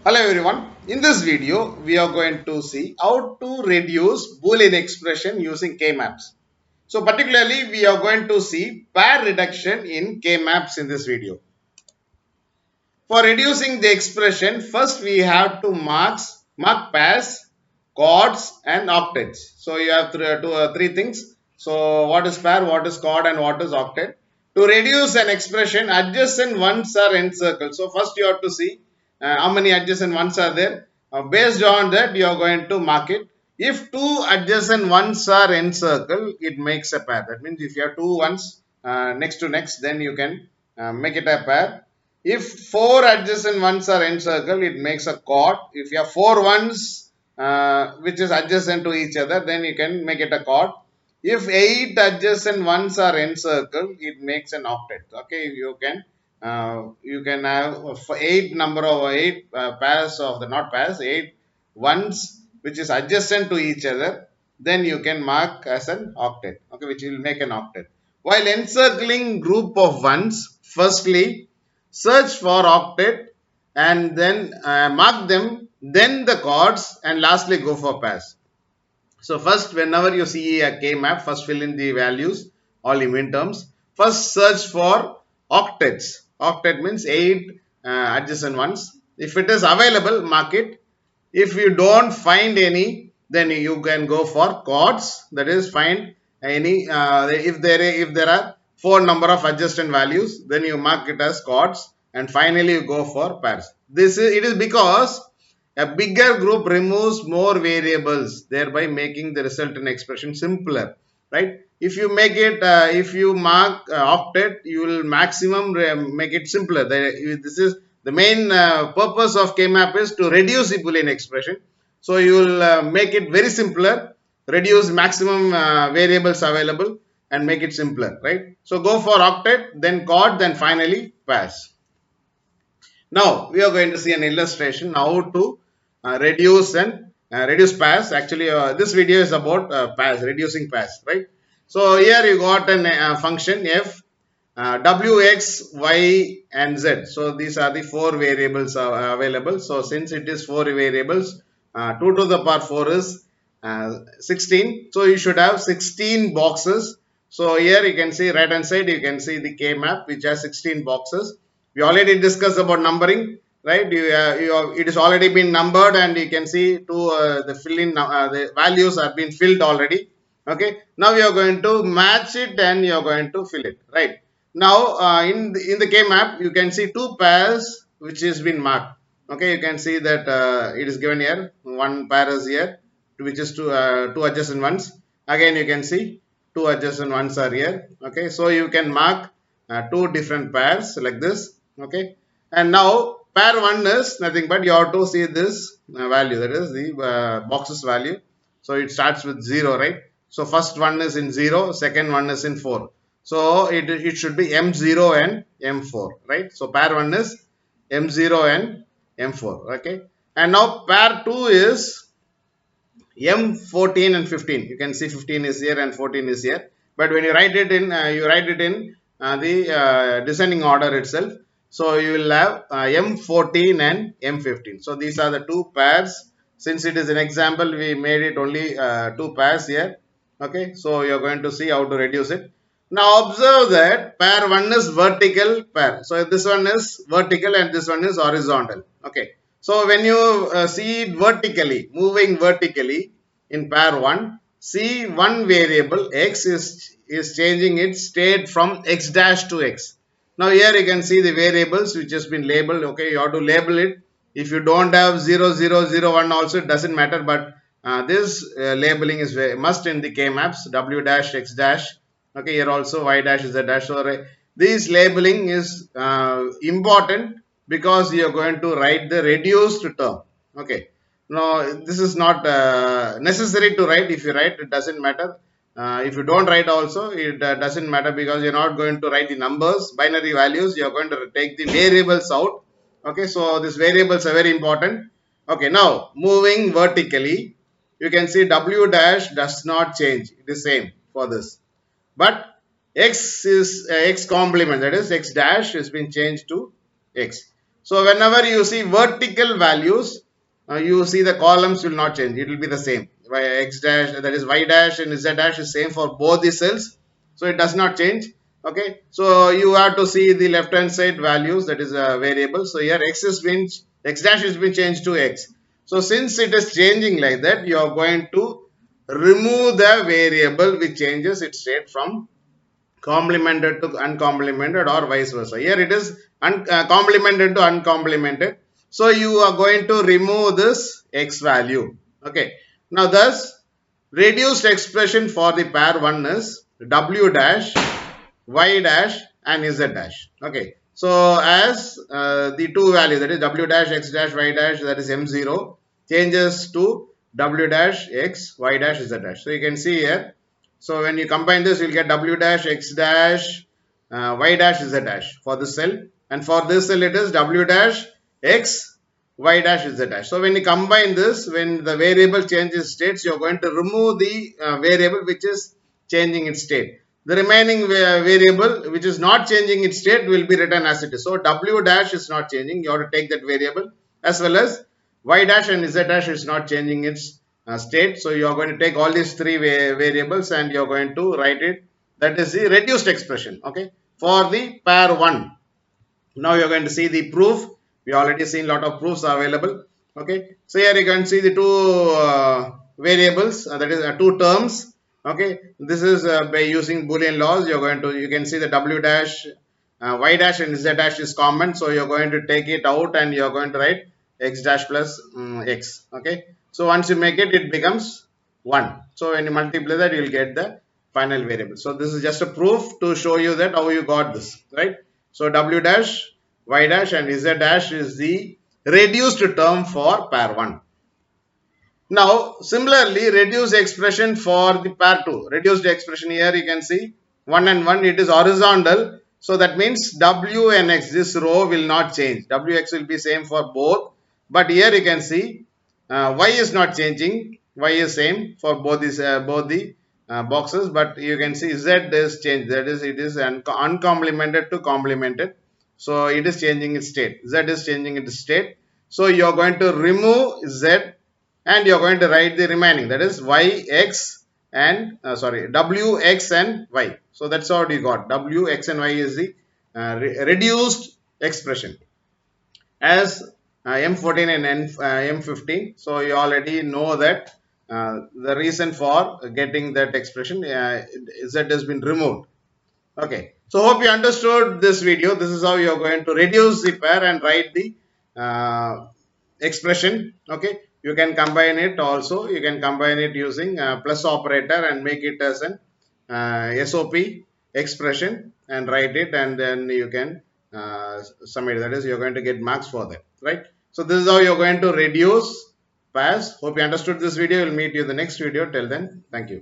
Hello everyone. In this video, we are going to see how to reduce Boolean expression using K-maps. So particularly, we are going to see pair reduction in K-maps in this video. For reducing the expression, first we have to mark pairs, chords and octets. So you have three things. So what is pair, what is chord and what is octet. To reduce an expression, adjacent ones are encircled. So first you have to see how many adjacent ones are there. Based on that, you are going to mark it. If two adjacent ones are encircled, it makes a pair. That means if you have two ones next to next, then you can make it a pair. If four adjacent ones are encircled, it makes a chord. If you have four ones which is adjacent to each other, then you can make it a chord. If eight adjacent ones are encircled, it makes an octet. Okay, you can have eight number of eight pairs of the not pairs, eight ones which is adjacent to each other. Then you can mark as an octet. Okay, which will make an octet. While encircling group of ones, firstly search for octet and then mark them, then the chords, and lastly go for pairs. So first, whenever you see a K map, first fill in the values, all in terms. First search for octets. Octet means 8 adjacent ones. If it is available, mark it. If you don't find any, then you can go for chords. That is, find any if there are four number of adjacent values, then you mark it as chords, and finally you go for pairs. It is because a bigger group removes more variables, thereby making the resultant expression simpler, right? If you make it, if you mark octet, you will maximum make it simpler. This is the main purpose of K-map is to reduce the Boolean expression. So you will make it very simpler, reduce maximum variables available, and make it simpler, right? So go for octet, then chord, then finally pairs. Now we are going to see an illustration how to reduce pairs. Actually, this video is about pairs, reducing pairs, right? So here you got an function f, w, x, y, and z. So these are the four variables available. So since it is four variables, 2 to the power 4 is 16. So you should have 16 boxes. So here you can see right hand side, you can see the K map which has 16 boxes. We already discussed about numbering, right? It is already been numbered, and you can see the values have been filled already. Okay, now you are going to match it and you are going to fill it, right? Now in the K map, you can see two pairs which has been marked. Okay, you can see that it is given here. One pair is here, which is two adjacent ones. Again, you can see two adjacent ones are here. Okay, so you can mark two different pairs like this. Okay, and now pair 1 is nothing but you have to see this value, that is the box's value. So it starts with 0, right? So first one is in 0, second one is in 4. So it should be M0 and M4, right? So pair 1 is M0 and M4. Okay, and now pair 2 is M14 and 15. You can see 15 is here and 14 is here. But when you write it in, the descending order itself. So you will have M14 and M15. So these are the two pairs. Since it is an example, we made it only two pairs here. Okay, so you are going to see how to reduce it. Now observe that pair 1 is vertical pair. So this one is vertical and this one is horizontal. Okay. So when you see it vertically, moving vertically in pair 1, see one variable x is changing its state from x dash to x. Now here you can see the variables which has been labeled. Okay, you have to label it. If you don't have 0, 0, 0, 1 also, it doesn't matter. But this labeling is must in the K maps, w dash, x dash. Okay, here also y dash is a dash. So this labeling is important because you are going to write the reduced term. Okay, no, this is not necessary to write. If you write, it doesn't matter. If you don't write also, it doesn't matter because you're not going to write the numbers, binary values. You're going to take the variables out. Okay, so these variables are very important. Okay, now moving vertically, you can see w dash does not change. It is same for this, but x is x complement, that is x dash has been changed to x. So whenever you see vertical values, you see the columns will not change. It will be the same. X dash, that is y dash, and z dash is same for both the cells. So it does not change. Okay. So you have to see the left hand side values, that is a variable. So here x dash has been changed to x. So since it is changing like that, you are going to remove the variable which changes its state from complemented to uncomplemented or vice versa. Here it is complemented to uncomplemented. So you are going to remove this x value. Okay. Now thus reduced expression for the pair 1 is w dash y dash and z dash. Okay. So as the two values, that is w dash x dash y dash, that is m0, changes to w dash x y dash z dash. So you can see here. So when you combine this, you'll get w dash x dash y dash z dash for this cell, and for this cell it is w dash x y dash z dash. So when you combine this, when the variable changes states, you are going to remove the variable which is changing its state. The remaining variable which is not changing its state will be written as it is. So w dash is not changing. You have to take that variable, as well as y dash and z dash is not changing its state. So you are going to take all these three variables and you are going to write it. That is the reduced expression. Okay, for the pair 1. Now you are going to see the proof. We already seen lot of proofs available. Okay, so here you can see the two variables, that is two terms. Okay, this is by using Boolean laws. You can see the w dash, y dash and z dash is common. So you are going to take it out and you are going to write x dash plus x. Okay, so once you make it, it becomes 1. So when you multiply that, you will get the final variable. So this is just a proof to show you that how you got this, right? So w dash, y dash and z dash is the reduced term for pair 1. Now similarly, reduced expression for the pair 2. Reduced expression, here you can see 1 and 1, it is horizontal. So that means w and x, this row will not change. Wx will be same for both. But here you can see y is not changing. Y is same for both the boxes, but you can see z is changed. That is, it is uncomplemented to complemented. So it is changing its state. Z is changing its state. So you are going to remove z and you are going to write the remaining, that is y x and w x and y. So that's how you got w x and y is the reduced expression as M14 and M15. So you already know that the reason for getting that expression, z has been removed. Okay, so hope you understood this video. This is how you are going to reduce the pair and write the expression. Okay, you can combine it also. You can combine it using plus operator and make it as an SOP expression and write it, and then you can sum it. That is, you are going to get marks for that, right? So this is how you are going to reduce pairs. Hope you understood this video. We'll meet you in the next video. Till then, thank you.